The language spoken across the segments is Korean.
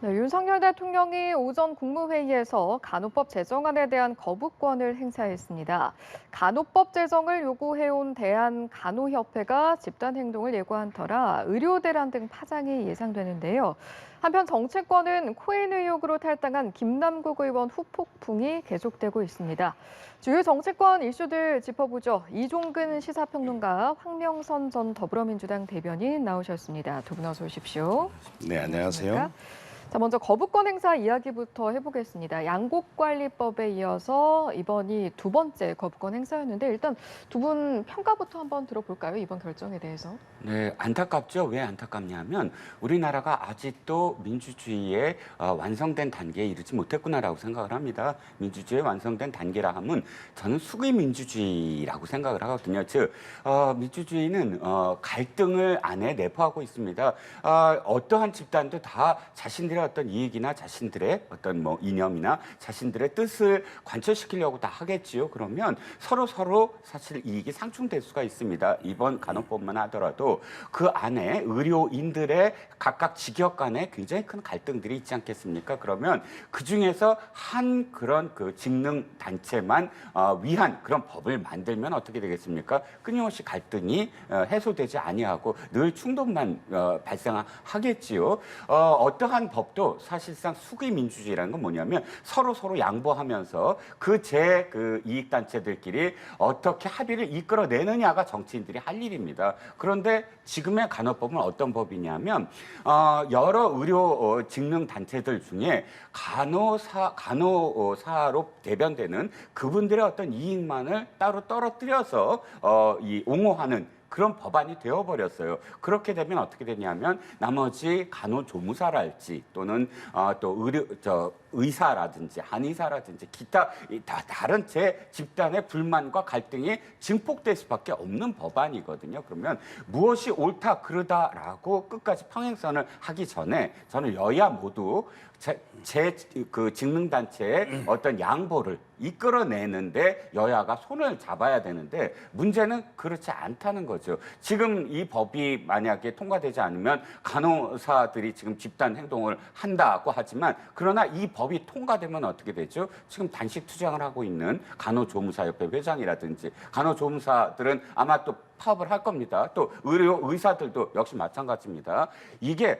네, 윤석열 대통령이 오전 국무회의에서 간호법 제정안에 대한 거부권을 행사했습니다. 간호법 제정을 요구해온 대한간호협회가 집단 행동을 예고한 터라 의료대란 등 파장이 예상되는데요. 한편 정치권은 코인 의혹으로 탈당한 김남국 의원 후폭풍이 계속되고 있습니다. 주요 정치권 이슈들 짚어보죠. 이종근 시사평론가, 황명선 전 더불어민주당 대변인 나오셨습니다. 두 분 어서 오십시오. 네, 안녕하세요. 자, 먼저 거부권 행사 이야기부터 해보겠습니다. 양곡관리법에 이어서 이번이 두 번째 거부권 행사였는데 일단 두 분 평가부터 한번 들어볼까요? 이번 결정에 대해서. 네, 안타깝죠. 왜 안타깝냐면 우리나라가 아직도 민주주의의 완성된 단계에 이르지 못했구나라고 생각을 합니다. 민주주의 완성된 단계라 하면 저는 수기 민주주의라고 생각을 하거든요. 즉, 민주주의는 갈등을 안에 내포하고 있습니다. 어떠한 집단도 다 자신들의 어떤 이익이나 자신들의 어떤 뭐 이념이나 자신들의 뜻을 관철시키려고 다 하겠지요. 그러면 서로 사실 이익이 상충될 수가 있습니다. 이번 간호법만 하더라도 그 안에 의료인들의 각각 직역 간에 굉장히 큰 갈등들이 있지 않겠습니까? 그러면 그 중에서 한 그런 그 직능 단체만 위한 그런 법을 만들면 어떻게 되겠습니까? 끊임없이 갈등이 해소되지 아니하고 늘 충돌만 발생하겠지요. 어떠한 법도 사실상 수기 민주주의라는 건 뭐냐면 서로 양보하면서 그 이익 단체들끼리 어떻게 합의를 이끌어내느냐가 정치인들이 할 일입니다. 그런데 지금의 간호법은 어떤 법이냐면 여러 의료 직능 단체들 중에 간호사로 대변되는 그분들의 어떤 이익만을 따로 떨어뜨려서 옹호하는 그런 법안이 되어버렸어요. 그렇게 되면 어떻게 되냐면 나머지 간호조무사랄지 또는 또 의사라든지 한의사라든지 기타 다른 제 집단의 불만과 갈등이 증폭될 수밖에 없는 법안이거든요. 그러면 무엇이 옳다 그르다라고 끝까지 평행선을 하기 전에 저는 여야 모두 그 직능단체의 어떤 양보를 이끌어내는데 여야가 손을 잡아야 되는데 문제는 그렇지 않다는 거죠. 지금 이 법이 만약에 통과되지 않으면 간호사들이 지금 집단 행동을 한다고 하지만 그러나 이 법이 통과되면 어떻게 되죠? 지금 단식 투쟁을 하고 있는 간호조무사협회 회장이라든지 간호조무사들은 아마 또 파업을 할 겁니다. 또 의사들도 역시 마찬가지입니다. 이게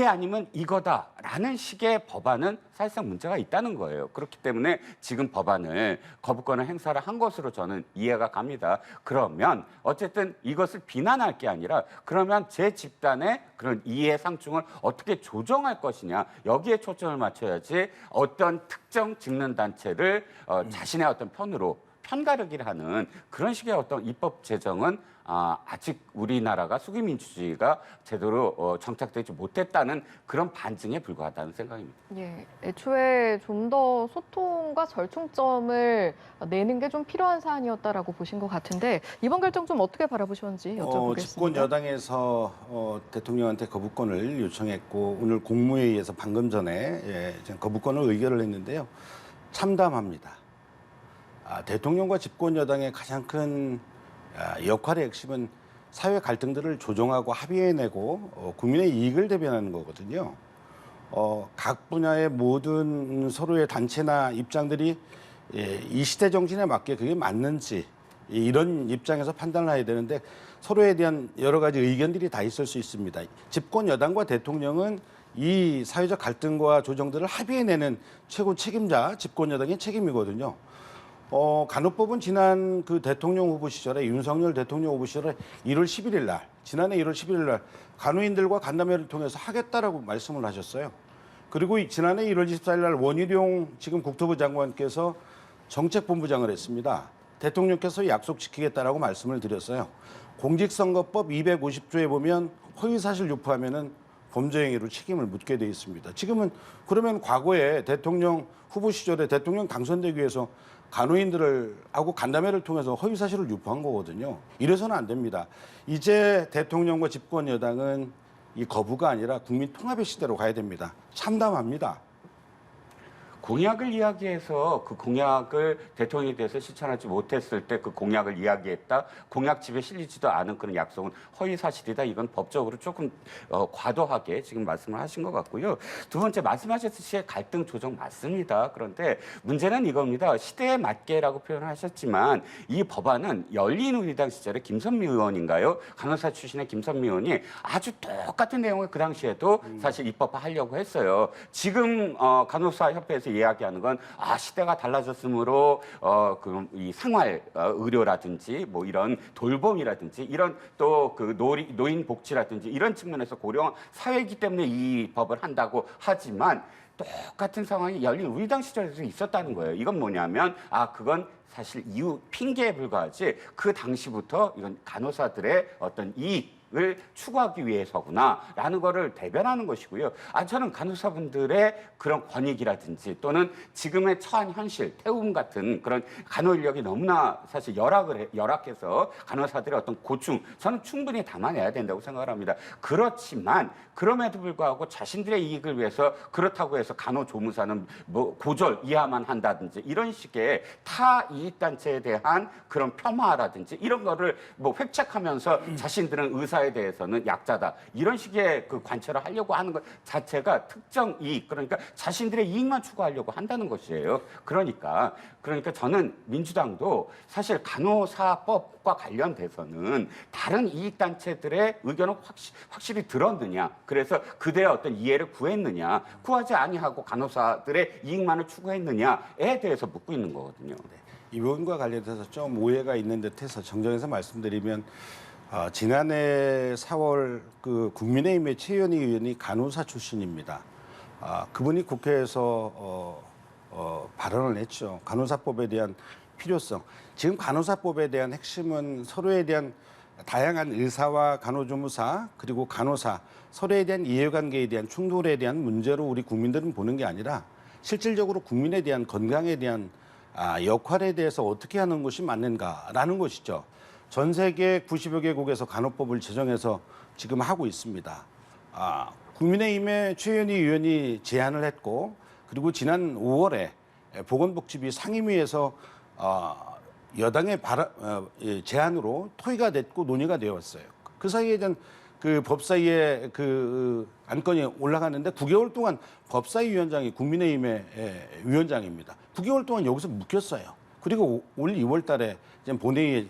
아니면 이거다라는 식의 법안은 사실상 문제가 있다는 거예요. 그렇기 때문에 지금 법안을 거부권을 행사를 한 것으로 저는 이해가 갑니다. 그러면 어쨌든 이것을 비난할 게 아니라 그러면 제 집단의 그런 이해 상충을 어떻게 조정할 것이냐 여기에 초점을 맞춰야지 어떤 특정 직능 단체를 자신의 어떤 편으로 편가르기를 하는 그런 식의 어떤 입법 제정은 아직 우리나라가 수기 민주주의가 제대로 정착되지 못했다는 그런 반증에 불과하다는 생각입니다. 예, 애초에 좀 더 소통과 절충점을 내는 게 좀 필요한 사안이었다라고 보신 것 같은데 이번 결정 좀 어떻게 바라보셨는지 여쭤보겠습니다. 집권 여당에서 대통령한테 거부권을 요청했고 오늘 국무회의에서 방금 전에 거부권을 의결을 했는데요. 참담합니다. 대통령과 집권 여당의 가장 큰 역할의 핵심은 사회 갈등들을 조정하고 합의해내고 국민의 이익을 대변하는 거거든요. 각 분야의 모든 서로의 단체나 입장들이 이 시대 정신에 맞게 그게 맞는지 이런 입장에서 판단을 해야 되는데 서로에 대한 여러 가지 의견들이 다 있을 수 있습니다. 집권 여당과 대통령은 이 사회적 갈등과 조정들을 합의해내는 최고 책임자 집권 여당의 책임이거든요. 간호법은 지난 그 대통령 후보 시절에 윤석열 대통령 후보 시절에 1월 11일 날 지난해 1월 11일 날 간호인들과 간담회를 통해서 하겠다라고 말씀을 하셨어요. 그리고 지난해 1월 24일 날 원희룡 지금 국토부 장관께서 정책본부장을 했습니다. 대통령께서 약속 지키겠다라고 말씀을 드렸어요. 공직선거법 250조에 보면 허위사실 유포하면은 범죄 행위로 책임을 묻게 돼 있습니다. 지금은 그러면 과거에 대통령 후보 시절에 대통령 당선되기 위해서 간호인들을 하고 간담회를 통해서 허위 사실을 유포한 거거든요. 이래서는 안 됩니다. 이제 대통령과 집권 여당은 이 거부가 아니라 국민 통합의 시대로 가야 됩니다. 참담합니다. 공약을 이야기해서 그 공약을 대통령에 대해서 실천하지 못했을 때 그 공약을 이야기했다. 공약집에 실리지도 않은 그런 약속은 허위 사실이다. 이건 법적으로 조금 과도하게 지금 말씀을 하신 것 같고요. 두 번째 말씀하셨듯이 갈등 조정 맞습니다. 그런데 문제는 이겁니다. 시대에 맞게라고 표현하셨지만 이 법안은 열린우리당 시절에 김선미 의원인가요? 간호사 출신의 김선미 의원이 아주 똑같은 내용을 그 당시에도 사실 입법화하려고 했어요. 지금 간호사협회에서 이야기하는 건 시대가 달라졌으므로 이 생활 의료라든지 뭐 이런 돌봄이라든지 이런 또 그 노인 복지라든지 이런 측면에서 고령화 사회이기 때문에 이 법을 한다고 하지만 똑같은 상황이 열린 우리당 시절에서 있었다는 거예요. 이건 뭐냐면 그건 사실 이유 핑계에 불과하지 그 당시부터 이건 간호사들의 어떤 이익을 추구하기 위해서구나라는 거를 대변하는 것이고요. 저는 간호사분들의 그런 권익이라든지 또는 지금의 처한 현실, 태움 같은 그런 간호 인력이 너무나 사실 열악해서 간호사들의 어떤 고충, 저는 충분히 담아내야 된다고 생각을 합니다. 그렇지만 그럼에도 불구하고 자신들의 이익을 위해서 그렇다고 해서 간호조무사는 뭐 고졸 이하만 한다든지 이런 식의 타 이익단체에 대한 그런 폄하라든지 이런 거를 뭐 획책하면서 자신들은 의사에 대해서는 약자다. 이런 식의 그 관철을 하려고 하는 것 자체가 특정 이익, 그러니까 자신들의 이익만 추구하려고 한다는 것이에요. 그러니까 저는 민주당도 사실 간호사법과 관련돼서는 다른 이익단체들의 의견을 확실히 들었느냐. 그래서 그들의 어떤 이해를 구했느냐. 구하지 아니하고 간호사들의 이익만을 추구했느냐에 대해서 묻고 있는 거거든요. 이 부분과 관련돼서 좀 오해가 있는 듯해서 정정해서 말씀드리면 지난해 4월 그 국민의힘의 최현희 의원이 간호사 출신입니다. 그분이 국회에서 발언을 했죠. 간호사법에 대한 필요성. 지금 간호사법에 대한 핵심은 서로에 대한 다양한 의사와 간호조무사 그리고 간호사 서로에 대한 이해관계에 대한 충돌에 대한 문제로 우리 국민들은 보는 게 아니라 실질적으로 국민에 대한 건강에 대한 역할에 대해서 어떻게 하는 것이 맞는가라는 것이죠. 전 세계 90여 개국에서 간호법을 제정해서 지금 하고 있습니다. 국민의힘의 최현희 의원이 제안을 했고 그리고 지난 5월에 보건복지위 상임위에서 여당의 제안으로 토의가 됐고 논의가 되었어요. 그 사이에 그 법사위에 그 안건이 올라갔는데 9개월 동안 법사위원장이 국민의힘의 위원장입니다. 9개월 동안 여기서 묵혔어요. 그리고 올 2월 달에 본회의에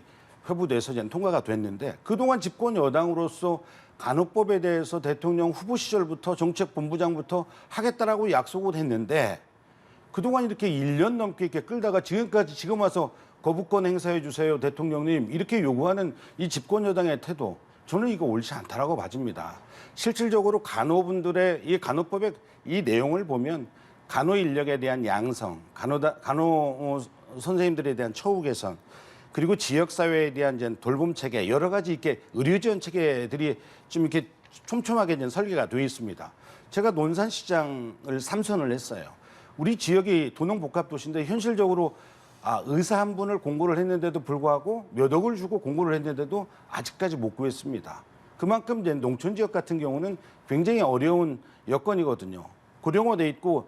회부돼서 통과가 됐는데 그동안 집권 여당으로서 간호법에 대해서 대통령 후보 시절부터 정책본부장부터 하겠다라고 약속을 했는데 그동안 이렇게 1년 넘게 이렇게 끌다가 지금 와서 거부권 행사해 주세요 대통령님 이렇게 요구하는 이 집권 여당의 태도 저는 이거 옳지 않다라고 봐집니다. 실질적으로 간호분들의 이 간호법의 이 내용을 보면 간호 인력에 대한 양성, 간호 선생님들에 대한 처우 개선, 그리고 지역사회에 대한 돌봄 체계, 여러 가지 이렇게 의료 지원 체계들이 좀 이렇게 촘촘하게 설계가 되어 있습니다. 제가 논산시장을 3선을 했어요. 우리 지역이 도농복합도시인데 현실적으로 의사 한 분을 공고를 했는데도 불구하고 몇 억을 주고 공고를 했는데도 아직까지 못 구했습니다. 그만큼 농촌 지역 같은 경우는 굉장히 어려운 여건이거든요. 고령화돼 있고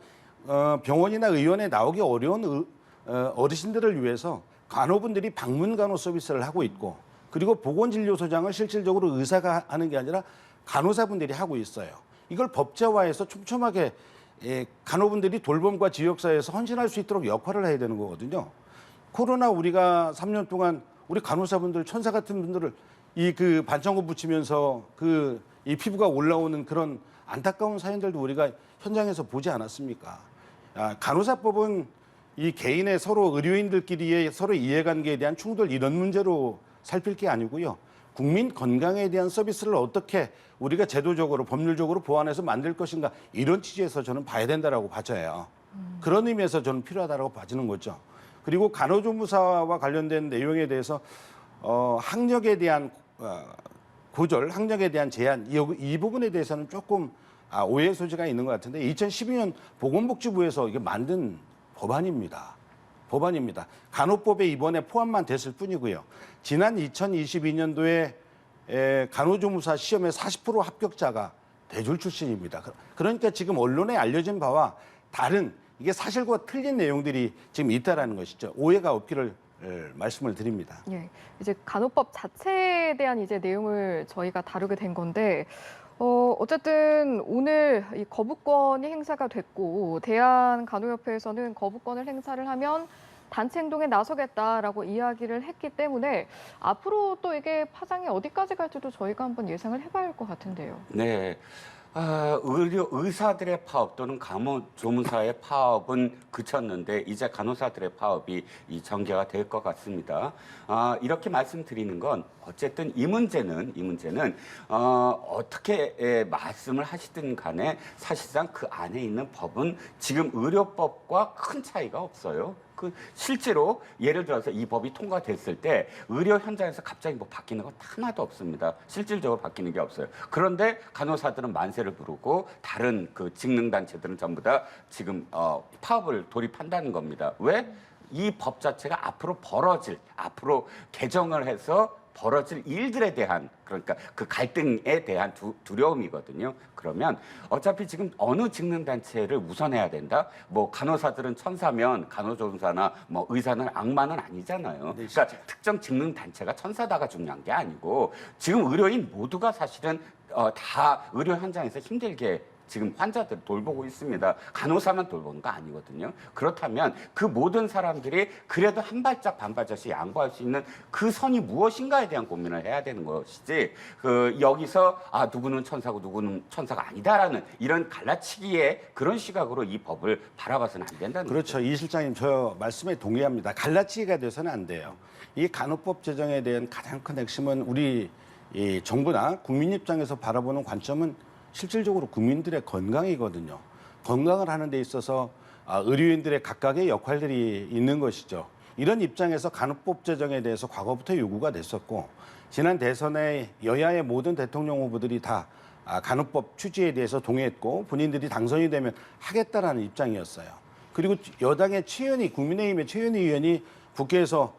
병원이나 의원에 나오기 어려운 어르신들을 위해서 간호분들이 방문 간호 서비스를 하고 있고 그리고 보건진료소장을 실질적으로 의사가 하는 게 아니라 간호사분들이 하고 있어요. 이걸 법제화해서 촘촘하게 간호분들이 돌봄과 지역사회에서 헌신할 수 있도록 역할을 해야 되는 거거든요. 코로나 우리가 3년 동안 우리 간호사분들 천사 같은 분들을 그 반창고 붙이면서 이 피부가 올라오는 그런 안타까운 사연들도 우리가 현장에서 보지 않았습니까? 간호사법은 이 개인의 서로 의료인들끼리의 서로 이해관계에 대한 충돌 이런 문제로 살필 게 아니고요. 국민 건강에 대한 서비스를 어떻게 우리가 제도적으로 법률적으로 보완해서 만들 것인가 이런 취지에서 저는 봐야 된다라고 봐져요. 그런 의미에서 저는 필요하다고 봐지는 거죠. 그리고 간호조무사와 관련된 내용에 대해서 학력에 대한 고졸, 학력에 대한 제한 이 부분에 대해서는 조금 오해의 소지가 있는 것 같은데 2012년 보건복지부에서 이게 만든 법안입니다. 간호법에 이번에 포함만 됐을 뿐이고요. 지난 2022년도에 간호조무사 시험의 40% 합격자가 대졸 출신입니다. 그러니까 지금 언론에 알려진 바와 다른 이게 사실과 틀린 내용들이 지금 있다라는 것이죠. 오해가 없기를 말씀을 드립니다. 예, 이제 간호법 자체에 대한 이제 내용을 저희가 다루게 된 건데, 어쨌든 오늘 이 거부권이 행사가 됐고, 대한간호협회에서는 거부권을 행사를 하면 단체 행동에 나서겠다라고 이야기를 했기 때문에 앞으로 또 이게 파장이 어디까지 갈지도 저희가 한번 예상을 해봐야 할 것 같은데요. 네. 의사들의 파업 또는 간호조무사의 파업은 그쳤는데 이제 간호사들의 파업이 이 전개가 될 것 같습니다. 이렇게 말씀드리는 건 어쨌든 이 문제는 어떻게 말씀을 하시든 간에 사실상 그 안에 있는 법은 지금 의료법과 큰 차이가 없어요. 실제로 예를 들어서 이 법이 통과됐을 때 의료 현장에서 갑자기 뭐 바뀌는 건 하나도 없습니다. 실질적으로 바뀌는 게 없어요. 그런데 간호사들은 만세를 부르고 다른 그 직능단체들은 전부 다 지금 파업을 돌입한다는 겁니다. 왜? 이 법 자체가 앞으로 개정을 해서 벌어질 일들에 대한, 그러니까 그 갈등에 대한 두려움이거든요. 그러면 어차피 지금 어느 직능단체를 우선해야 된다? 뭐 간호사들은 천사면 간호조무사나 뭐 의사는 악마는 아니잖아요. 그러니까 특정 직능단체가 천사다가 중요한 게 아니고 지금 의료인 모두가 사실은 다 의료 현장에서 힘들게 지금 환자들 돌보고 있습니다. 간호사만 돌보는 거 아니거든요. 그렇다면 그 모든 사람들이 그래도 한 발짝 반발짝씩 양보할 수 있는 그 선이 무엇인가에 대한 고민을 해야 되는 것이지 여기서 누구는 천사고 누구는 천사가 아니다라는 이런 갈라치기의 그런 시각으로 이 법을 바라봐서는 안 된다는 그렇죠. 이 실장님 저 말씀에 동의합니다. 갈라치기가 돼서는 안 돼요. 이 간호법 제정에 대한 가장 큰 핵심은 우리 이 정부나 국민 입장에서 바라보는 관점은 실질적으로 국민들의 건강이거든요. 건강을 하는 데 있어서 의료인들의 각각의 역할들이 있는 것이죠. 이런 입장에서 간호법 제정에 대해서 과거부터 요구가 됐었고 지난 대선에 여야의 모든 대통령 후보들이 다 간호법 취지에 대해서 동의했고 본인들이 당선이 되면 하겠다라는 입장이었어요. 그리고 여당의 국민의힘의 최현희 의원이 국회에서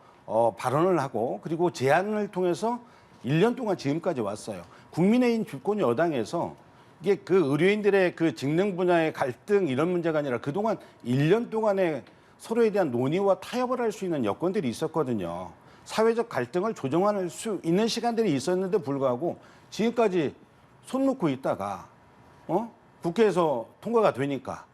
발언을 하고 그리고 제안을 통해서 1년 동안 지금까지 왔어요. 국민의힘 주권 여당에서 이게 그 의료인들의 그 직능 분야의 갈등 이런 문제가 아니라 그동안 1년 동안에 서로에 대한 논의와 타협을 할 수 있는 여건들이 있었거든요. 사회적 갈등을 조정할 수 있는 시간들이 있었는데 불구하고 지금까지 손 놓고 있다가 국회에서 통과가 되니까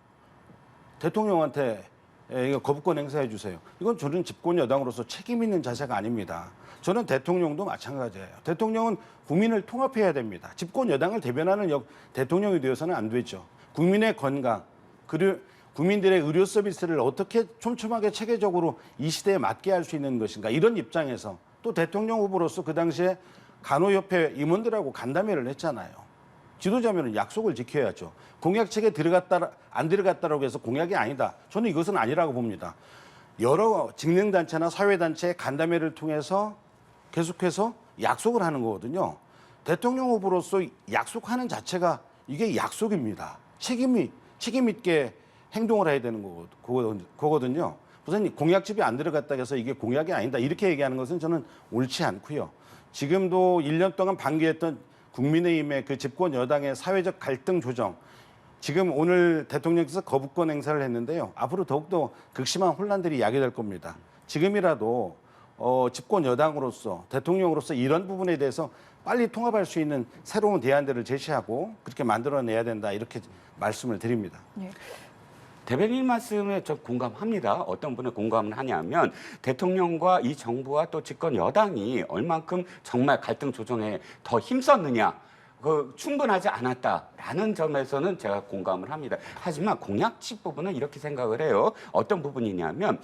대통령한테 이거 거부권 행사해 주세요. 이건 저는 집권 여당으로서 책임 있는 자세가 아닙니다. 저는 대통령도 마찬가지예요. 대통령은 국민을 통합해야 됩니다. 집권 여당을 대변하는 대통령이 되어서는 안 되죠. 국민의 건강, 그리고 국민들의 의료 서비스를 어떻게 촘촘하게 체계적으로 이 시대에 맞게 할 수 있는 것인가. 이런 입장에서 또 대통령 후보로서 그 당시에 간호협회 임원들하고 간담회를 했잖아요. 지도자면은 약속을 지켜야죠. 공약책에 안 들어갔다라고 해서 공약이 아니다. 저는 이것은 아니라고 봅니다. 여러 직능단체나 사회단체의 간담회를 통해서 계속해서 약속을 하는 거거든요. 대통령 후보로서 약속하는 자체가 이게 약속입니다. 책임 있게 행동을 해야 되는 거거든요. 우선 공약집이 안 들어갔다 해서 이게 공약이 아니다. 이렇게 얘기하는 것은 저는 옳지 않고요. 지금도 1년 동안 방기했던 국민의힘의 그 집권 여당의 사회적 갈등 조정, 지금 오늘 대통령께서 거부권 행사를 했는데요. 앞으로 더욱더 극심한 혼란들이 야기될 겁니다. 지금이라도 집권 여당으로서 대통령으로서 이런 부분에 대해서 빨리 통합할 수 있는 새로운 대안들을 제시하고 그렇게 만들어내야 된다. 이렇게 말씀을 드립니다. 네. 대변인 말씀에 저 공감합니다. 어떤 분의 공감을 하냐면 대통령과 이 정부와 또 집권 여당이 얼만큼 정말 갈등 조정에 더 힘썼느냐. 충분하지 않았다라는 점에서는 제가 공감을 합니다. 하지만 공약집 부분은 이렇게 생각을 해요. 어떤 부분이냐면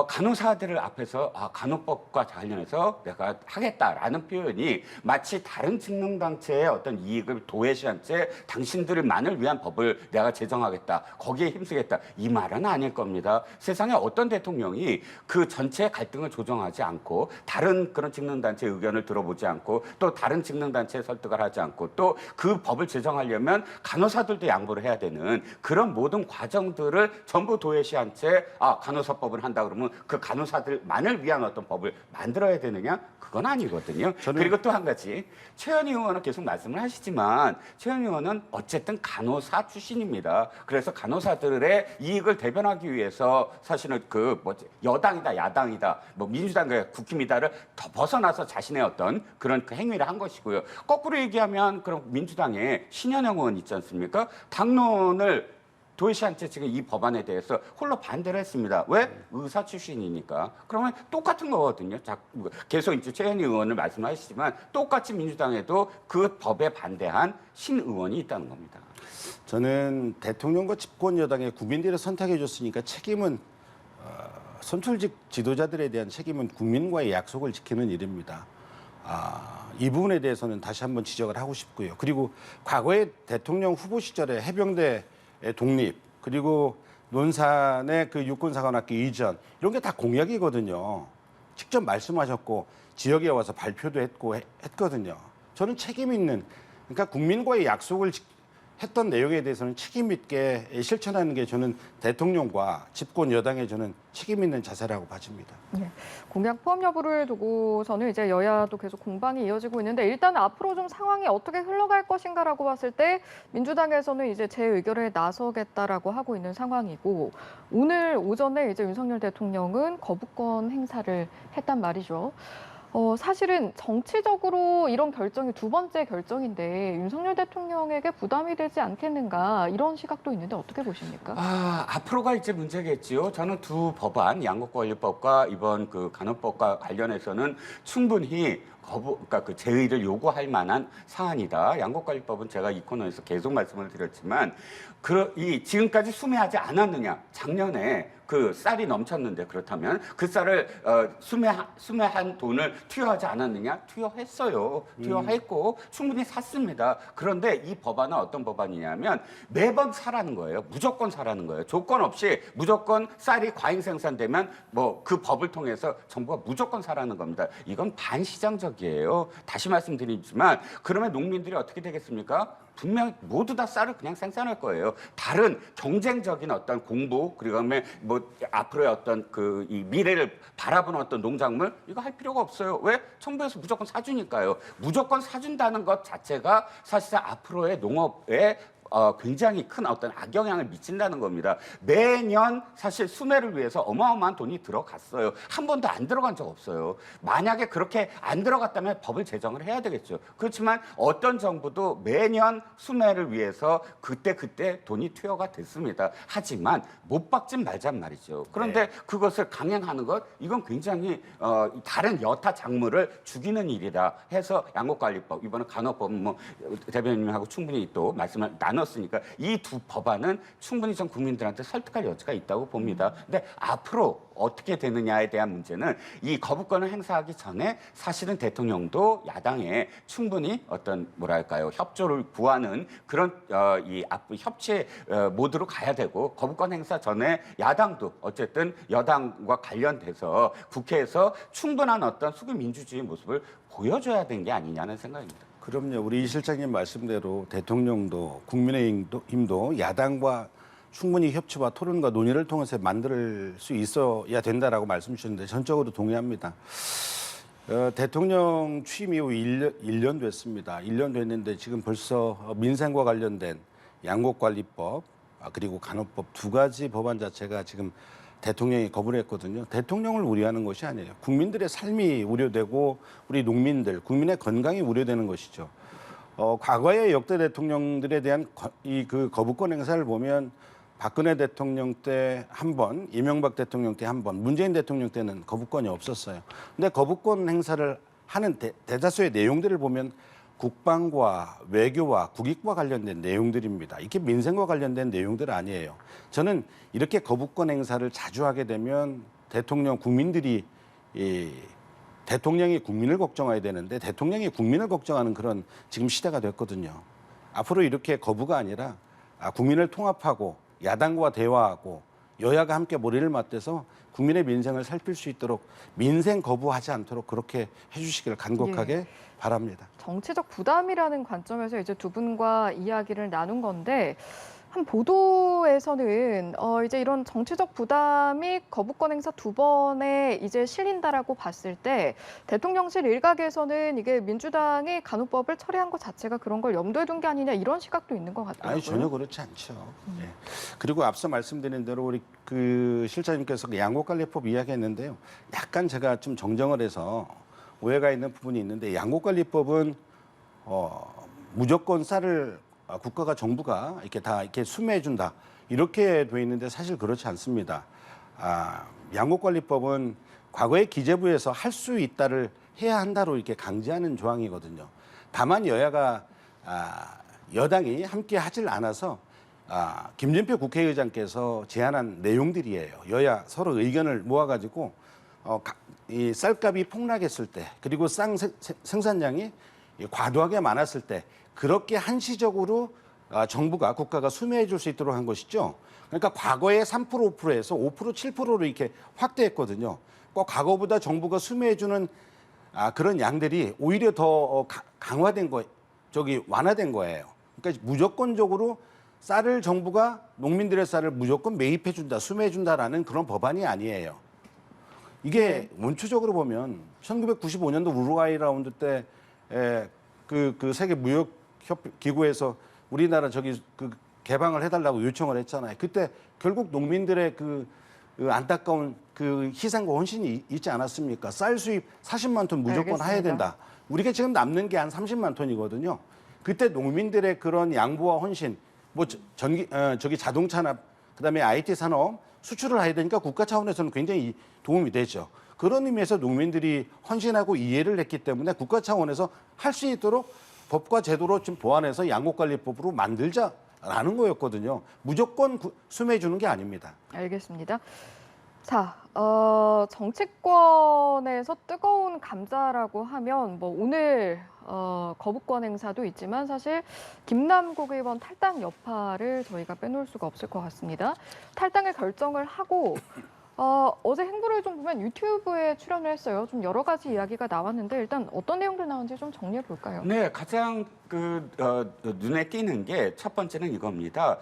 간호사들을 앞에서 간호법과 관련해서 내가 하겠다라는 표현이 마치 다른 직능단체의 어떤 이익을 도외시한 채 당신들만을 위한 법을 내가 제정하겠다. 거기에 힘쓰겠다. 이 말은 아닐 겁니다. 세상에 어떤 대통령이 그 전체 갈등을 조정하지 않고 다른 그런 직능단체 의견을 들어보지 않고 또 다른 직능단체에 설득을 하지 않고 되고 또 그 법을 제정하려면 간호사들도 양보를 해야 되는 그런 모든 과정들을 전부 도외시한 채 간호사법을 한다 그러면 그 간호사들만을 위한 어떤 법을 만들어야 되느냐? 그건 아니거든요. 그리고 또 한 가지 최현희 의원은 계속 말씀을 하시지만 최현희 의원은 어쨌든 간호사 출신입니다. 그래서 간호사들의 이익을 대변하기 위해서 사실은 여당이다 야당이다 뭐 민주당과 국힘이다를 더 벗어나서 자신의 어떤 그런 그 행위를 한 것이고요. 거꾸로 얘기하면 그럼 민주당의 신현영 의원 있지 않습니까? 당론을 도외시한 채 지금 이 법안에 대해서 홀로 반대를 했습니다. 왜? 의사 출신이니까. 그러면 똑같은 거거든요. 계속 이제 최현희 의원을 말씀하시지만 똑같이 민주당에도 그 법에 반대한 신 의원이 있다는 겁니다. 저는 대통령과 집권 여당의 국민들이 선택해 줬으니까 책임은 선출직 지도자들에 대한 책임은 국민과의 약속을 지키는 일입니다. 이 부분에 대해서는 다시 한번 지적을 하고 싶고요. 그리고 과거의 대통령 후보 시절에 해병대 독립 그리고 논산의 그 육군사관학교 이전 이런 게 다 공약이거든요. 직접 말씀하셨고 지역에 와서 발표도 했거든요. 저는 책임 있는 그러니까 국민과의 약속을 했던 내용에 대해서는 책임 있게 실천하는 게 저는 대통령과 집권 여당의 저는 책임 있는 자세라고 봐집니다. 네. 공약 포함 여부를 두고서는 이제 여야도 계속 공방이 이어지고 있는데 일단 앞으로 좀 상황이 어떻게 흘러갈 것인가라고 봤을 때 민주당에서는 이제 재의결에 나서겠다라고 하고 있는 상황이고 오늘 오전에 이제 윤석열 대통령은 거부권 행사를 했단 말이죠. 사실은 정치적으로 이런 결정이 두 번째 결정인데 윤석열 대통령에게 부담이 되지 않겠는가 이런 시각도 있는데 어떻게 보십니까? 앞으로가 이제 문제겠지요. 저는 두 법안, 양곡관리법과 이번 그 간호법과 관련해서는 충분히 그러니까 그 제의를 요구할 만한 사안이다. 양곡관리법은 제가 이 코너에서 계속 말씀을 드렸지만 지금까지 수매하지 않았느냐? 작년에 그 쌀이 넘쳤는데 그렇다면 그 쌀을 수매한 돈을 투여하지 않았느냐? 투여했어요. 투여했고 충분히 샀습니다. 그런데 이 법안은 어떤 법안이냐면 매번 사라는 거예요. 무조건 사라는 거예요. 조건 없이 무조건 쌀이 과잉 생산되면 뭐 그 법을 통해서 정부가 무조건 사라는 겁니다. 이건 반시장적이에요. 다시 말씀드리지만 그러면 농민들이 어떻게 되겠습니까? 분명 모두 다 쌀을 그냥 생산할 거예요. 다른 경쟁적인 어떤 공부 그다음에 뭐 앞으로의 어떤 이 미래를 바라보는 어떤 농작물 이거 할 필요가 없어요. 왜? 정부에서 무조건 사주니까요. 무조건 사준다는 것 자체가 사실상 앞으로의 농업에 굉장히 큰 어떤 악영향을 미친다는 겁니다. 매년 사실 수매를 위해서 어마어마한 돈이 들어갔어요. 한 번도 안 들어간 적 없어요. 만약에 그렇게 안 들어갔다면 법을 제정을 해야 되겠죠. 그렇지만 어떤 정부도 매년 수매를 위해서 그때 돈이 투여가 됐습니다. 하지만 못 박진 말잔 말이죠. 그런데 그것을 강행하는 것 이건 굉장히 다른 여타 작물을 죽이는 일이라 해서 양곡관리법 이번에 간호법은 뭐 대변인님하고 충분히 또 말씀을 나눴으니까 이 두 법안은 충분히 전 국민들한테 설득할 여지가 있다고 봅니다. 근데 앞으로 어떻게 되느냐에 대한 문제는 이 거부권을 행사하기 전에 사실은 대통령도 야당에 충분히 어떤 뭐랄까요 협조를 구하는 그런 이 협치 모드로 가야 되고 거부권 행사 전에 야당도 어쨌든 여당과 관련돼서 국회에서 충분한 어떤 수구 민주주의 모습을 보여줘야 되는 게 아니냐는 생각입니다. 그럼요. 우리 이 실장님 말씀대로 대통령도 국민의힘도 야당과 충분히 협치와 토론과 논의를 통해서 만들 수 있어야 된다라고 말씀 주셨는데 전적으로 동의합니다. 대통령 취임 이후 1년 됐습니다. 1년 됐는데 지금 벌써 민생과 관련된 양곡관리법 그리고 간호법 두 가지 법안 자체가 지금 대통령이 거부를 했거든요. 대통령을 우려하는 것이 아니에요. 국민들의 삶이 우려되고 우리 농민들, 국민의 건강이 우려되는 것이죠. 과거의 역대 대통령들에 대한 그 거부권 행사를 보면 박근혜 대통령 때 한 번, 이명박 대통령 때 한 번, 문재인 대통령 때는 거부권이 없었어요. 근데 거부권 행사를 하는 대다수의 내용들을 보면 국방과 외교와 국익과 관련된 내용들입니다. 이게 민생과 관련된 내용들 아니에요. 저는 이렇게 거부권 행사를 자주 하게 되면 대통령이 국민을 걱정해야 되는데 대통령이 국민을 걱정하는 그런 지금 시대가 됐거든요. 앞으로 이렇게 거부가 아니라 국민을 통합하고 야당과 대화하고 여야가 함께 머리를 맞대서 국민의 민생을 살필 수 있도록 민생 거부하지 않도록 그렇게 해주시기를 간곡하게 바랍니다. 정치적 부담이라는 관점에서 이제 두 분과 이야기를 나눈 건데 한 보도에서는 이제 이런 정치적 부담이 거부권 행사 두 번에 이제 실린다라고 봤을 때 대통령실 일각에서는 이게 민주당이 간호법을 처리한 것 자체가 그런 걸 염두에 둔 게 아니냐 이런 시각도 있는 것 같더라고요. 아니 전혀 그렇지 않죠. 예. 그리고 앞서 말씀드린 대로 우리 그 실장님께서 그 양곡관리법 이야기했는데요. 약간 제가 좀 정정을 해서 오해가 있는 부분이 있는데 양곡관리법은 무조건 쌀을 국가가 정부가 이렇게 다 이렇게 수매해 준다 이렇게 돼 있는데 사실 그렇지 않습니다. 양곡관리법은 과거에 기재부에서 할 수 있다를 해야 한다로 이렇게 강제하는 조항이거든요. 다만 여야가 여당이 함께 하질 않아서 김진표 국회의장께서 제안한 내용들이에요. 여야 서로 의견을 모아가지고 이 쌀값이 폭락했을 때 그리고 쌀 생산량이 과도하게 많았을 때 그렇게 한시적으로 정부가 국가가 수매해 줄 수 있도록 한 것이죠. 그러니까 과거에 3% 5%에서 5% 7%로 이렇게 확대했거든요. 과거보다 정부가 수매해 주는 그런 양들이 오히려 더 강화된 완화된 거예요. 그러니까 무조건적으로 쌀을 정부가 농민들의 쌀을 무조건 매입해 준다, 수매해 준다라는 그런 법안이 아니에요. 이게 원초적으로 보면 1995년도 우루과이 라운드 때 그 세계 무역 기구에서 우리나라 그 개방을 해달라고 요청을 했잖아요. 그때 결국 농민들의 그 안타까운 그 희생과 헌신이 있지 않았습니까? 쌀 수입 40만 톤 무조건 해야 된다. 우리가 지금 남는 게 한 30만 톤이거든요. 그때 농민들의 그런 양보와 헌신, 뭐 자동차나 그다음에 IT 산업 수출을 해야 되니까 국가 차원에서는 굉장히 도움이 되죠. 그런 의미에서 농민들이 헌신하고 이해를 했기 때문에 국가 차원에서 할 수 있도록 법과 제도로 좀 보완해서 양곡관리법으로 만들자라는 거였거든요. 무조건 수매해 주는 게 아닙니다. 알겠습니다. 자, 정치권에서 뜨거운 감자라고 하면 뭐 오늘 거부권 행사도 있지만 사실 김남국 의원 탈당 여파를 저희가 빼놓을 수가 없을 것 같습니다. 탈당을 결정을 하고 어제 행보를 좀 보면 유튜브에 출연을 했어요. 좀 여러 가지 이야기가 나왔는데 일단 어떤 내용들 나왔는지 좀 정리해 볼까요? 네, 가장 눈에 띄는 게 첫 번째는 이겁니다.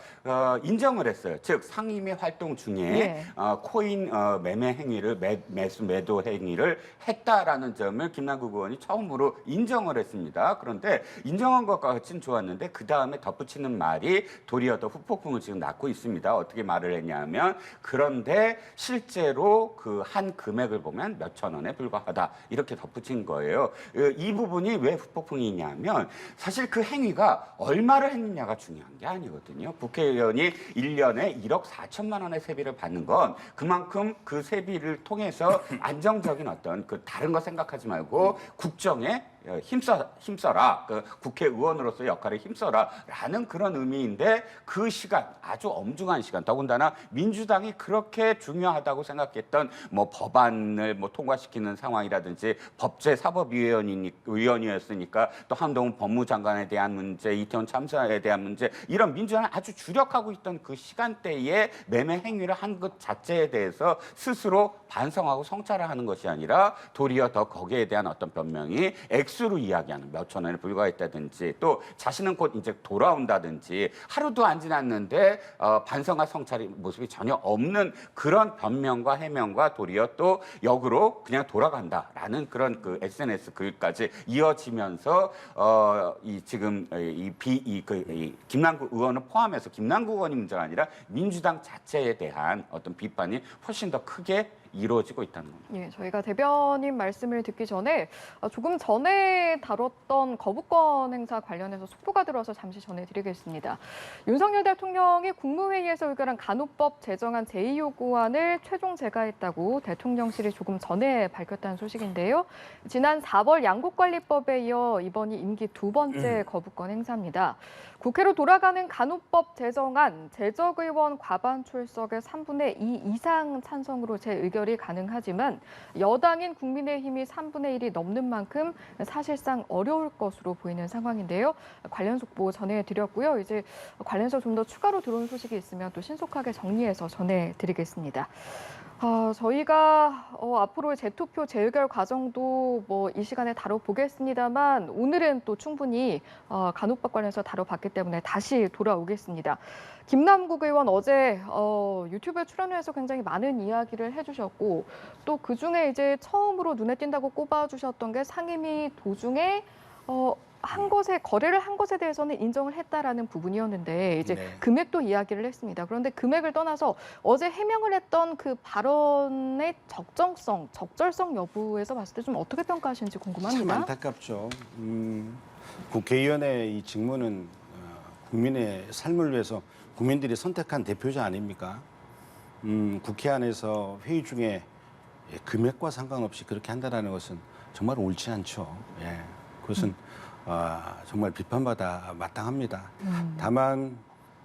인정을 했어요. 즉 상임위 활동 중에 코인 매매 행위를 매도 행위를 했다라는 점을 김남국 의원이 처음으로 인정을 했습니다. 그런데 인정한 것과 같진 좋았는데 그 다음에 덧붙이는 말이 도리어 더 후폭풍을 지금 낳고 있습니다. 어떻게 말을 했냐면 그런데 실제로 그 한 금액을 보면 몇천 원에 불과하다 이렇게 덧붙인 거예요. 이 부분이 왜 후폭풍이냐면 사실 그 행위가 얼마를 했느냐가 중요한 게 아니거든요. 국회의원이 1년에 1억 4천만 원의 세비를 받는 건 그만큼 그 세비를 통해서 안정적인 어떤 그 다른 거 생각하지 말고 국정에 힘써라. 그 국회의원으로서 역할에 힘써라라는 그런 의미인데 그 시간 아주 엄중한 시간 더군다나 민주당이 그렇게 중요하다고 생각했던 뭐 법안을 뭐 통과시키는 상황이라든지 법제사법위원이었으니까 또 한동훈 법무장관에 대한 문제, 이태원 참사에 대한 문제 이런 민주당이 아주 주력하고 있던 그 시간대에 매매 행위를 한 것 자체에 대해서 스스로 반성하고 성찰을 하는 것이 아니라 도리어 더 거기에 대한 어떤 변명이 액수로 이야기하는 몇천 원에 불과했다든지 또 자신은 곧 이제 돌아온다든지 하루도 안 지났는데 반성과 성찰의 모습이 전혀 없는 그런 변명과 해명과 도리어 또 역으로 그냥 돌아간다라는 그런 그 SNS 글까지 이어지면서 이 지금 이 김남국 의원을 포함해서 김남국 의원이 문제가 아니라 민주당 자체에 대한 어떤 비판이 훨씬 더 크게 이루어지고 있다는 겁니다. 예, 저희가 대변인 말씀을 듣기 전에 조금 전에 다뤘던 거부권 행사 관련해서 속보가 들어서 잠시 전해드리겠습니다. 윤석열 대통령이 국무회의에서 의결한 간호법 제정안 제2요구안을 최종 제거했다고 대통령실이 조금 전에 밝혔다는 소식인데요. 지난 4월 양곡관리법에 이어 이번이 임기 두 번째 거부권 행사입니다. 국회로 돌아가는 간호법 제정안, 재적의원 과반 출석의 3분의 2 이상 찬성으로 재의결이 가능하지만 여당인 국민의힘이 3분의 1이 넘는 만큼 사실상 어려울 것으로 보이는 상황인데요. 관련 속보 전해드렸고요. 이제 관련해서 좀 더 추가로 들어온 소식이 있으면 또 신속하게 정리해서 전해드리겠습니다. 저희가 앞으로의 재투표, 재의결 과정도 이 시간에 다뤄보겠습니다만 오늘은 또 충분히 간호법 관련해서 다뤄봤기 때문에 다시 돌아오겠습니다. 김남국 의원 어제 유튜브에 출연해서 굉장히 많은 이야기를 해주셨고 또 그중에 이제 처음으로 눈에 띈다고 꼽아주셨던 게 상임위 도중에 거래를 한 것에 대해서는 인정을 했다라는 부분이었는데 이제 네. 금액도 이야기를 했습니다. 그런데 금액을 떠나서 어제 해명을 했던 그 발언의 적절성 여부에서 봤을 때 좀 어떻게 평가하시는지 참 궁금합니다. 안타깝죠. 국회의원의 이 직무는 국민의 삶을 위해서 국민들이 선택한 대표자 아닙니까? 국회 안에서 회의 중에 금액과 상관없이 그렇게 한다는 것은 정말 옳지 않죠. 예, 그것은 정말 비판받아 마땅합니다. 다만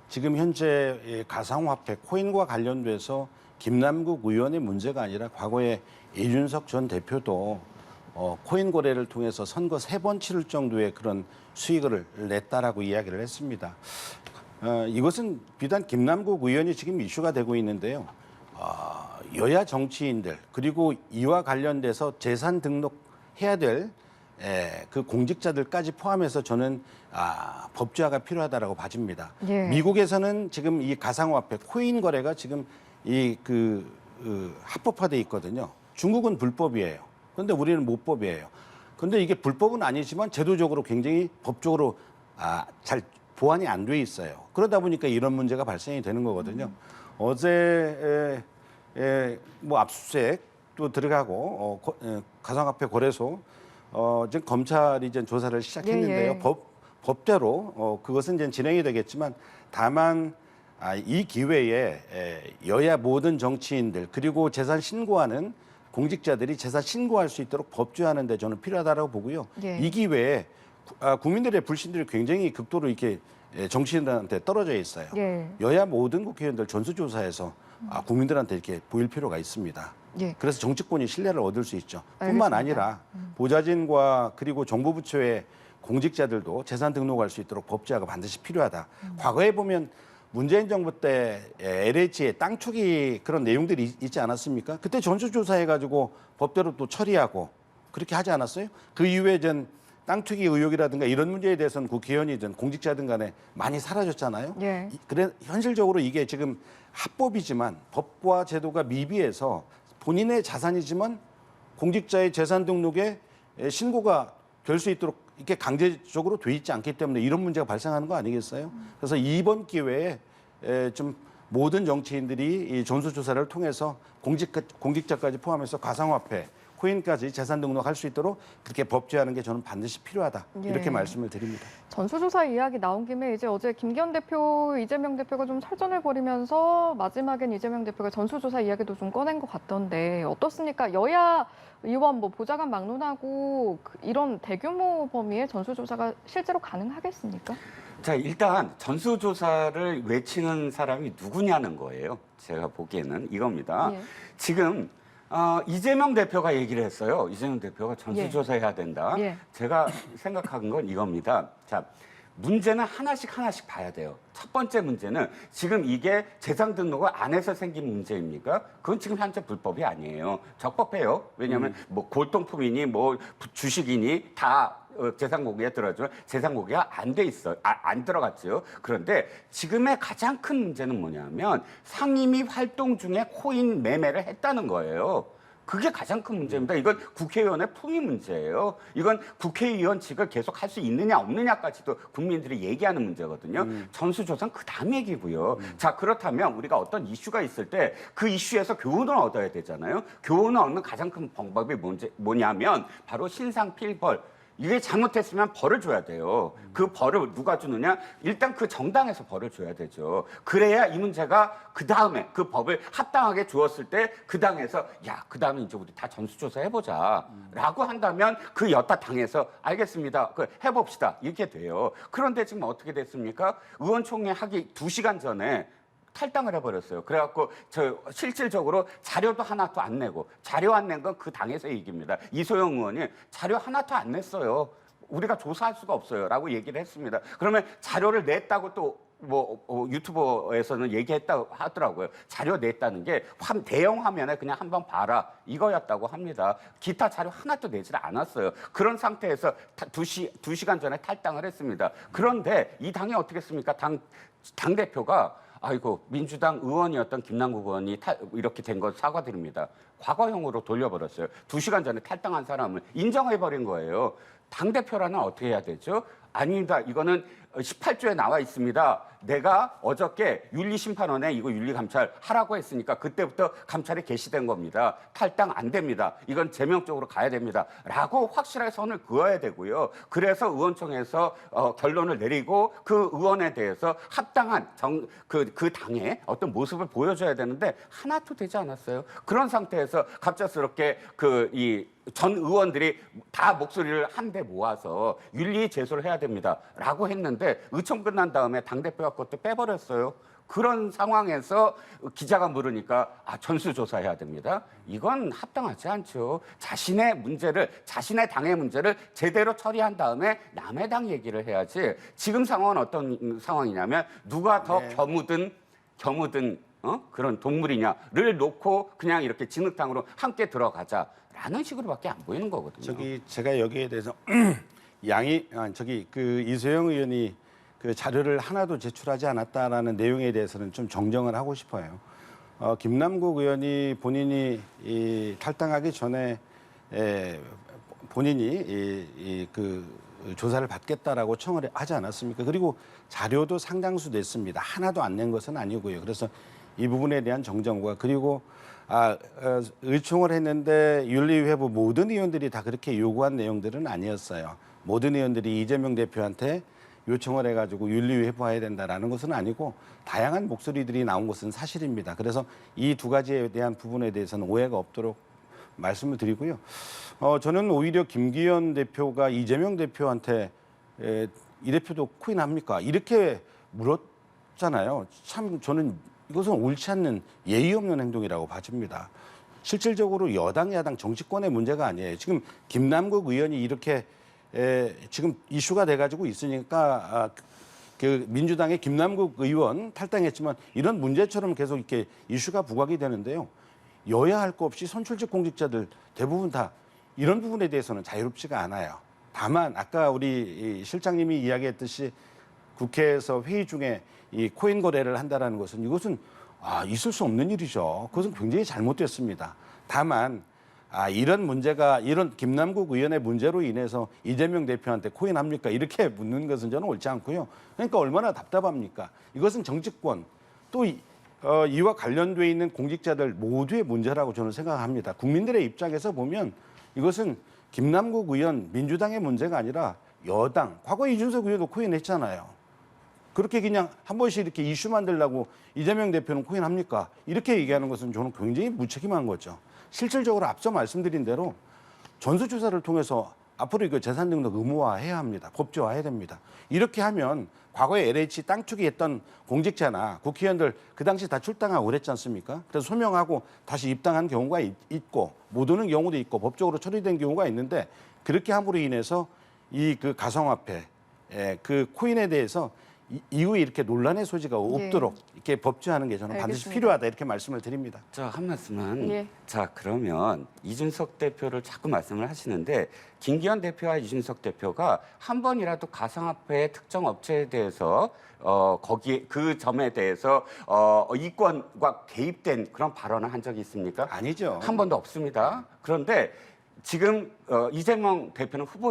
지금 현재 가상화폐 코인과 관련돼서 김남국 의원의 문제가 아니라 과거에 이준석 전 대표도 코인 거래를 통해서 선거 3번 치를 정도의 그런 수익을 냈다라고 이야기를 했습니다. 이것은 비단 김남국 의원이 지금 이슈가 되고 있는데요. 여야 정치인들 그리고 이와 관련돼서 재산 등록해야 될 그 공직자들까지 포함해서 저는 법제화가 필요하다라고 봐집니다. 예. 미국에서는 지금 이 가상화폐 코인 거래가 지금 합법화돼 있거든요. 중국은 불법이에요. 그런데 우리는 모법이에요. 그런데 이게 불법은 아니지만 제도적으로 굉장히 법적으로 잘 보완이 안 돼 있어요. 그러다 보니까 이런 문제가 발생이 되는 거거든요. 어제 압수수색도 들어가고 가상화폐 거래소 지금 검찰이 이제 조사를 시작했는데요. 예. 법대로 그것은 이제 진행이 되겠지만 다만 이 기회에 여야 모든 정치인들 그리고 재산 신고하는 공직자들이 재산 신고할 수 있도록 법제화하는 데 저는 필요하다고 보고요. 예. 이 기회에 국민들의 불신들이 굉장히 극도로 이렇게 정치인들한테 떨어져 있어요. 예. 여야 모든 국회의원들 전수조사해서 국민들한테 이렇게 보일 필요가 있습니다. 예. 그래서 정치권이 신뢰를 얻을 수 있죠. 알겠습니다. 뿐만 아니라 보좌진과 그리고 정부부처의 공직자들도 재산 등록할 수 있도록 법제화가 반드시 필요하다. 과거에 보면 문재인 정부 때 LH의 땅 투기 그런 내용들이 있지 않았습니까? 그때 전수조사해가지고 법대로 또 처리하고 그렇게 하지 않았어요? 그 이후에 땅 투기 의혹이라든가 이런 문제에 대해서는 국회의원이든 공직자든 간에 많이 사라졌잖아요. 예. 그래 현실적으로 이게 지금 합법이지만 법과 제도가 미비해서 본인의 자산이지만 공직자의 재산 등록에 신고가 될 수 있도록 이렇게 강제적으로 돼 있지 않기 때문에 이런 문제가 발생하는 거 아니겠어요? 그래서 이번 기회에 좀 모든 정치인들이 이 전수조사를 통해서 공직자까지 포함해서 가상화폐, 코인까지 재산 등록할 수 있도록 그렇게 법제하는 게 저는 반드시 필요하다. 이렇게 예. 말씀을 드립니다. 전수조사 이야기 나온 김에 이제 어제 김기현 대표, 이재명 대표가 좀 설전을 벌이면서 마지막엔 이재명 대표가 전수조사 이야기도 좀 꺼낸 것 같던데 어떻습니까? 여야 의원 보좌관 막론하고 이런 대규모 범위의 전수조사가 실제로 가능하겠습니까? 자, 일단 전수조사를 외치는 사람이 누구냐는 거예요. 제가 보기에는 이겁니다. 예. 지금 이재명 대표가 얘기를 했어요. 이재명 대표가 전수조사해야 된다. 예. 제가 생각한 건 이겁니다. 자, 문제는 하나씩 봐야 돼요. 첫 번째 문제는 지금 이게 재산 등록을 안 해서 생긴 문제입니까? 그건 지금 현재 불법이 아니에요. 적법해요. 왜냐하면 골동품이니 주식이니 다 재산 공개에 들어가죠. 재산 공개가 안 돼 있어, 안 들어갔죠. 그런데 지금의 가장 큰 문제는 뭐냐면 상임위 활동 중에 코인 매매를 했다는 거예요. 그게 가장 큰 문제입니다. 이건 국회의원의 품위 문제예요. 이건 국회의원직을 계속 할 수 있느냐 없느냐까지도 국민들이 얘기하는 문제거든요. 전수조사는 그 다음 얘기고요. 자, 그렇다면 우리가 어떤 이슈가 있을 때 그 이슈에서 교훈을 얻어야 되잖아요. 교훈을 얻는 가장 큰 방법이 뭐냐면 바로 신상필벌. 이게 잘못했으면 벌을 줘야 돼요. 그 벌을 누가 주느냐? 일단 그 정당에서 벌을 줘야 되죠. 그래야 이 문제가 그 다음에 그 법을 합당하게 주었을 때 그 당에서 야, 그 다음에 이제 우리 다 전수조사 해보자 라고 한다면 그 여타 당에서 알겠습니다. 그 해봅시다. 이렇게 돼요. 그런데 지금 어떻게 됐습니까? 의원총회 하기 2시간 전에 탈당을 해버렸어요. 그래갖고 저 실질적으로 자료도 하나도 안 내고 자료 안 낸 건 그 당에서의 얘기입니다. 이소영 의원이 자료 하나도 안 냈어요. 우리가 조사할 수가 없어요라고 얘기를 했습니다. 그러면 자료를 냈다고 또 유튜버에서는 얘기했다고 하더라고요. 자료 냈다는 게 대형 화면에 그냥 한번 봐라 이거였다고 합니다. 기타 자료 하나도 내질 않았어요. 그런 상태에서 2시간 전에 탈당을 했습니다. 그런데 이 당이 어떻게 했습니까? 당대표가 아이고 민주당 의원이었던 김남국 의원이 이렇게 된 거 사과드립니다. 과거형으로 돌려버렸어요. 2시간 전에 탈당한 사람을 인정해버린 거예요. 당대표라는 어떻게 해야 되죠? 아닙니다. 이거는 18조에 나와 있습니다. 내가 어저께 윤리심판원에 이거 윤리감찰 하라고 했으니까 그때부터 감찰이 개시된 겁니다. 탈당 안 됩니다. 이건 제명적으로 가야 됩니다. 라고 확실하게 선을 그어야 되고요. 그래서 의원총회에서 결론을 내리고 그 의원에 대해서 합당한 그 당의 어떤 모습을 보여줘야 되는데 하나도 되지 않았어요. 그런 상태에서 갑작스럽게 전 의원들이 다 목소리를 한데 모아서 윤리 제소를 해야 됩니다라고 했는데 의총 끝난 다음에 당대표가 그것도 빼버렸어요. 그런 상황에서 기자가 물으니까 전수조사해야 됩니다. 이건 합당하지 않죠. 자신의 당의 문제를 제대로 처리한 다음에 남의 당 얘기를 해야지. 지금 상황은 어떤 상황이냐면 누가 더 겨무든 그런 동물이냐를 놓고 그냥 이렇게 진흙탕으로 함께 들어가자라는 식으로밖에 안 보이는 거거든요. 제가 여기에 대해서 이소영 의원이 그 자료를 하나도 제출하지 않았다라는 내용에 대해서는 좀 정정을 하고 싶어요. 김남국 의원이 본인이 탈당하기 전에 본인이 그 조사를 받겠다라고 청을 하지 않았습니까? 그리고 자료도 상당수 냈습니다. 하나도 안 낸 것은 아니고요. 그래서 이 부분에 대한 정정과 그리고 의총을 했는데 윤리회부 모든 의원들이 다 그렇게 요구한 내용들은 아니었어요. 모든 의원들이 이재명 대표한테 요청을 해가지고 윤리회부해야 된다라는 것은 아니고 다양한 목소리들이 나온 것은 사실입니다. 그래서 이 두 가지에 대한 부분에 대해서는 오해가 없도록 말씀을 드리고요. 저는 오히려 김기현 대표가 이재명 대표한테 이 대표도 코인합니까? 이렇게 물었잖아요. 참 저는 이것은 옳지 않는 예의 없는 행동이라고 봐집니다. 실질적으로 여당, 야당 정치권의 문제가 아니에요. 지금 김남국 의원이 이렇게 지금 이슈가 돼가지고 있으니까 그 민주당의 김남국 의원 탈당했지만 이런 문제처럼 계속 이렇게 이슈가 부각이 되는데요. 여야 할 거 없이 선출직 공직자들 대부분 다 이런 부분에 대해서는 자유롭지가 않아요. 다만 아까 우리 실장님이 이야기했듯이 국회에서 회의 중에 이 코인 거래를 한다라는 것은 이것은 있을 수 없는 일이죠. 그것은 굉장히 잘못됐습니다. 다만 이런 문제가 이런 김남국 의원의 문제로 인해서 이재명 대표한테 코인합니까? 이렇게 묻는 것은 저는 옳지 않고요. 그러니까 얼마나 답답합니까? 이것은 정치권 또 이와 관련돼 있는 공직자들 모두의 문제라고 저는 생각합니다. 국민들의 입장에서 보면 이것은 김남국 의원 민주당의 문제가 아니라 여당 과거 이준석 의원도 코인했잖아요. 그렇게 그냥 한 번씩 이렇게 이슈 만들려고 이재명 대표는 코인합니까? 이렇게 얘기하는 것은 저는 굉장히 무책임한 거죠. 실질적으로 앞서 말씀드린 대로 전수조사를 통해서 앞으로 이거 재산 등록 의무화해야 합니다. 법제화해야 됩니다. 이렇게 하면 과거에 LH 땅 투기했던 공직자나 국회의원들 그 당시 다 출당하고 그랬지 않습니까? 그래서 소명하고 다시 입당한 경우가 있고 못 오는 경우도 있고 법적으로 처리된 경우가 있는데 그렇게 함으로 인해서 그 가상화폐 그 코인에 대해서 이후에 이렇게 논란의 소지가 없도록 이렇게 법제하는 게 저는 반드시 알겠습니다. 필요하다 이렇게 말씀을 드립니다. 한 말씀은 예. 그러면 이준석 대표를 자꾸 말씀을 하시는데 김기현 대표와 이준석 대표가 한 번이라도 가상화폐 특정 업체에 대해서 거기에 그 점에 대해서 이권과 개입된 그런 발언을 한 적이 있습니까? 아니죠. 한 번도 없습니다. 그런데 지금 이재명 대표는 후보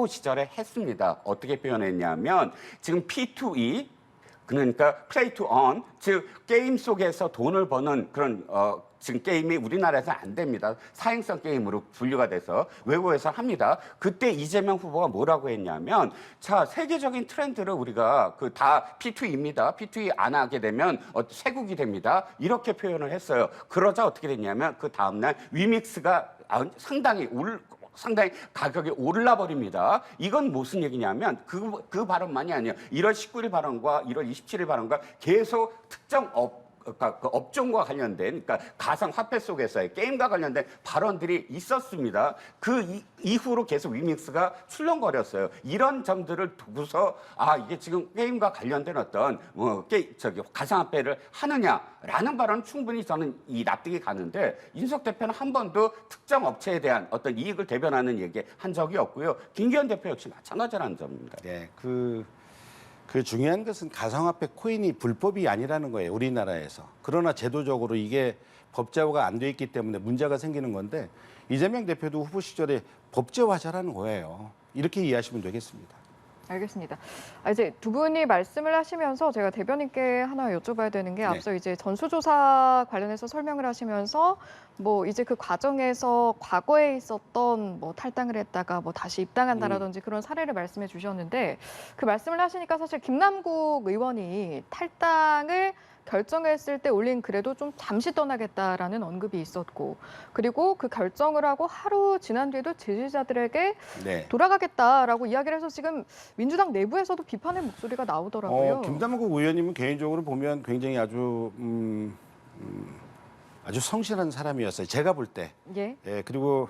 시절에 했습니다. 어떻게 표현했냐면 지금 P2E 그러니까 play to earn, 즉 게임 속에서 돈을 버는 그런 지금 게임이 우리나라에서 안 됩니다. 사행성 게임으로 분류가 돼서 외국에서 합니다. 그때 이재명 후보가 뭐라고 했냐면, 자, 세계적인 트렌드를 우리가 그 다 P2E입니다. P2E 안 하게 되면 쇄국이 됩니다. 이렇게 표현을 했어요. 그러자 어떻게 됐냐면 그 다음날 위믹스가 상당히 가격이 올라 버립니다. 이건 무슨 얘기냐면 그 발언만이 아니에요. 1월 19일 발언과 1월 27일 발언과 계속 특정 그러니까 그 업종과 관련된, 그러니까 가상화폐 속에서의 게임과 관련된 발언들이 있었습니다. 그 이후로 계속 위믹스가 출렁거렸어요. 이런 점들을 두고서 이게 지금 게임과 관련된 어떤 가상화폐를 하느냐라는 발언은 충분히 저는 납득이 가는데, 인석 대표는 한 번도 특정 업체에 대한 어떤 이익을 대변하는 얘기 한 적이 없고요. 김기현 대표 역시 마찬가지라는 점입니다. 네, 그 중요한 것은 가상화폐 코인이 불법이 아니라는 거예요, 우리나라에서. 그러나 제도적으로 이게 법제화가 안 돼 있기 때문에 문제가 생기는 건데, 이재명 대표도 후보 시절에 법제화하자라는 거예요. 이렇게 이해하시면 되겠습니다. 알겠습니다. 이제 두 분이 말씀을 하시면서 제가 대변인께 하나 여쭤봐야 되는 게, 앞서 이제 전수조사 관련해서 설명을 하시면서 뭐 이제 그 과정에서 과거에 있었던 뭐 탈당을 했다가 뭐 다시 입당한다라든지 그런 사례를 말씀해 주셨는데, 그 말씀을 하시니까 사실 김남국 의원이 탈당을 결정했을 때 올린 글에도 좀 잠시 떠나겠다라는 언급이 있었고, 그리고 그 결정을 하고 하루 지난 뒤에도 지지자들에게 돌아가겠다라고 이야기를 해서 지금 민주당 내부에서도 비판의 목소리가 나오더라고요. 김남국 의원님은 개인적으로 보면 굉장히 아주 성실한 사람이었어요. 제가 볼 때. 예. 그리고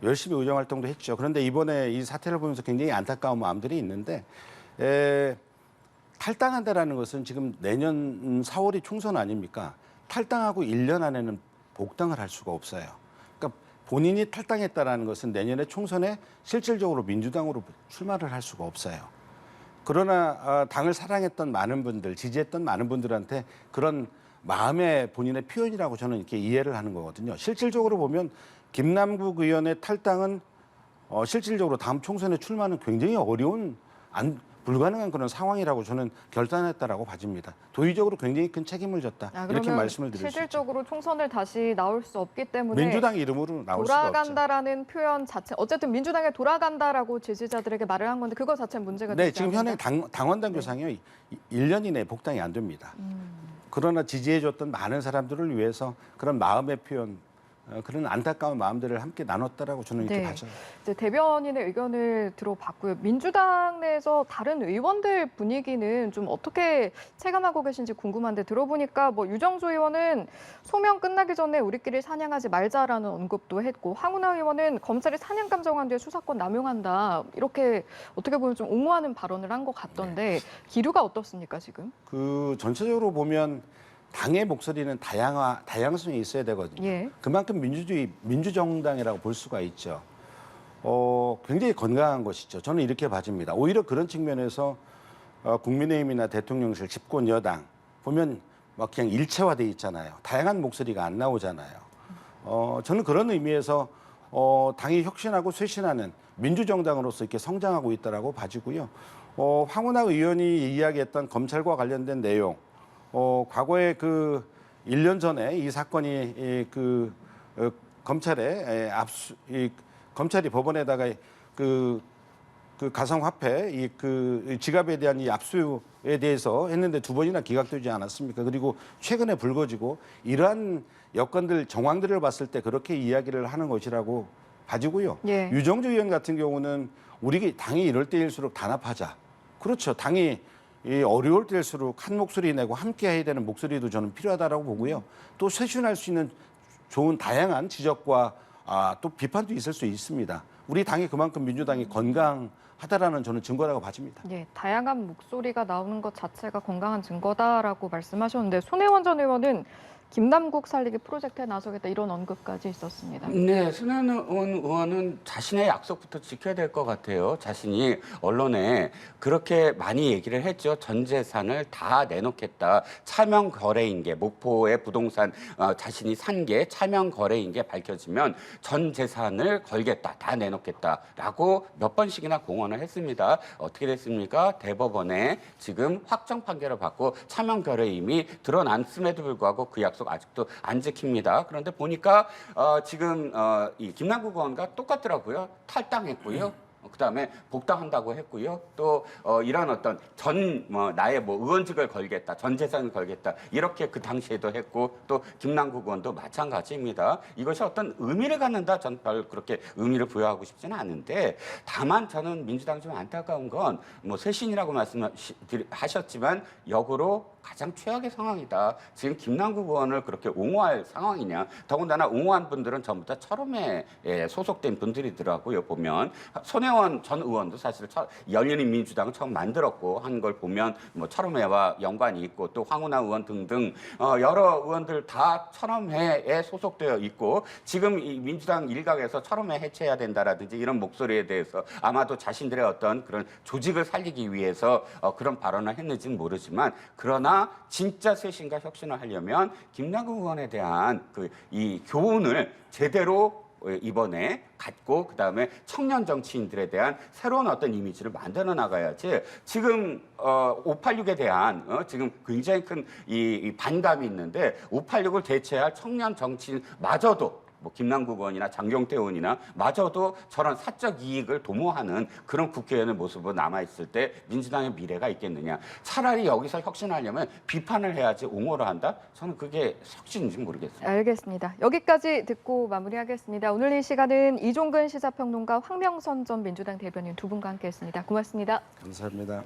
열심히 의정 활동도 했죠. 그런데 이번에 이 사태를 보면서 굉장히 안타까운 마음들이 있는데, 탈당한다라는 것은 지금 내년 4월이 총선 아닙니까? 탈당하고 1년 안에는 복당을 할 수가 없어요. 그러니까 본인이 탈당했다라는 것은 내년에 총선에 실질적으로 민주당으로 출마를 할 수가 없어요. 그러나 당을 사랑했던 많은 분들, 지지했던 많은 분들한테 그런 마음의 본인의 표현이라고 저는 이렇게 이해를 하는 거거든요. 실질적으로 보면 김남국 의원의 탈당은 실질적으로 다음 총선에 출마는 굉장히 어려운, 불가능한 그런 상황이라고 저는 결단했다라고 봐집니다. 도의적으로 굉장히 큰 책임을 졌다. 이렇게 말씀을 드릴 수 있죠. 실질적으로 총선을 다시 나올 수 없기 때문에 민주당 이름으로 나올 수가 없죠. 돌아간다라는 표현 자체, 어쨌든 민주당에 돌아간다라고 지지자들에게 말을 한 건데 그거 자체는 문제가 되지 지금 현행 않는다? 당원당 교상이 1년 이내에 복당이 안 됩니다. 그러나 지지해줬던 많은 사람들을 위해서 그런 마음의 표현, 그런 안타까운 마음들을 함께 나눴다라고 저는 이렇게 봐요. 이제 대변인의 의견을 들어봤고요. 민주당 내에서 다른 의원들 분위기는 좀 어떻게 체감하고 계신지 궁금한데, 들어보니까 뭐 유정수 의원은 소명 끝나기 전에 우리끼리 사냥하지 말자라는 언급도 했고, 황운하 의원은 검찰이 사냥 감정한 뒤에 수사권 남용한다, 이렇게 어떻게 보면 좀 옹호하는 발언을 한 것 같던데 기류가 어떻습니까 지금? 전체적으로 보면 당의 목소리는 다양성이 있어야 되거든요. 그만큼 민주정당이라고 볼 수가 있죠. 굉장히 건강한 것이죠. 저는 이렇게 봐집니다. 오히려 그런 측면에서 국민의힘이나 대통령실, 집권 여당 보면 막 그냥 일체화돼 있잖아요. 다양한 목소리가 안 나오잖아요. 저는 그런 의미에서 당이 혁신하고 쇄신하는 민주정당으로서 이렇게 성장하고 있다라고 봐지고요. 황운하 의원이 이야기했던 검찰과 관련된 내용, 과거에 1년 전에 이 사건이 검찰이 법원에다가 그 가상화폐 지갑에 대한 이 압수에 대해서 했는데 2번이나 기각되지 않았습니까? 그리고 최근에 불거지고 이러한 여건들, 정황들을 봤을 때 그렇게 이야기를 하는 것이라고 봐지고요. 유정주 의원 같은 경우는 우리 당이 이럴 때일수록 단합하자. 그렇죠. 당이 어려울 때일수록 한 목소리 내고 함께 해야 되는 목소리도 저는 필요하다라고 보고요. 또 쇄신할 수 있는 좋은 다양한 지적과 또 비판도 있을 수 있습니다. 우리 당이 그만큼 민주당이 건강하다라는 저는 증거라고 봐집니다. 다양한 목소리가 나오는 것 자체가 건강한 증거다라고 말씀하셨는데, 손혜원 전 의원은 김남국 살리기 프로젝트에 나서겠다 이런 언급까지 있었습니다. 네, 손혜원 의원은 자신의 약속부터 지켜야 될 것 같아요. 자신이 언론에 그렇게 많이 얘기를 했죠. 전 재산을 다 내놓겠다. 차명 거래인 게 목포의 부동산 자신이 산 게 차명 거래인 게 밝혀지면 전 재산을 걸겠다. 다 내놓겠다라고 몇 번씩이나 공언을 했습니다. 어떻게 됐습니까? 대법원에 지금 확정 판결을 받고 차명 거래임이 드러났음에도 불구하고 그 약속 아직도 안 지킵니다. 그런데 보니까 지금 이 김남국 의원과 똑같더라고요. 탈당했고요. 그다음에 복당한다고 했고요. 또 이런 어떤 나의 의원직을 걸겠다, 전 재산을 걸겠다 이렇게 그 당시에도 했고 또 김남국 의원도 마찬가지입니다. 이것이 어떤 의미를 갖는다, 전 별 그렇게 의미를 부여하고 싶지는 않은데 다만 저는 민주당 좀 안타까운 건 쇄신이라고 말씀하셨지만 역으로 가장 최악의 상황이다. 지금 김남국 의원을 그렇게 옹호할 상황이냐? 더군다나 옹호한 분들은 전부 다 철험에 소속된 분들이더라고요. 보면 손혜원 전 의원도 사실 열린민주당을 처음 만들었고 한 걸 보면 철험회와 연관이 있고 또 황운하 의원 등등 여러 의원들 다 철험회에 소속되어 있고 지금 이 민주당 일각에서 철험회 해체해야 된다라든지 이런 목소리에 대해서 아마도 자신들의 어떤 그런 조직을 살리기 위해서 그런 발언을 했는지는 모르지만 그러나 진짜 쇄신과 혁신을 하려면 김남국 의원에 대한 이 교훈을 제대로 이번에 갖고 그다음에 청년 정치인들에 대한 새로운 어떤 이미지를 만들어 나가야지 지금 586에 대한 지금 굉장히 큰 이 반감이 있는데 586을 대체할 청년 정치인마저도 김남국 의원이나 장경태 의원이나 마저도 저런 사적 이익을 도모하는 그런 국회의원의 모습으로 남아있을 때 민주당의 미래가 있겠느냐. 차라리 여기서 혁신하려면 비판을 해야지 옹호를 한다? 저는 그게 혁신인지 모르겠어요. 알겠습니다. 여기까지 듣고 마무리하겠습니다. 오늘 이 시간은 이종근 시사평론가 황명선 전 민주당 대변인 두 분과 함께했습니다. 고맙습니다. 감사합니다.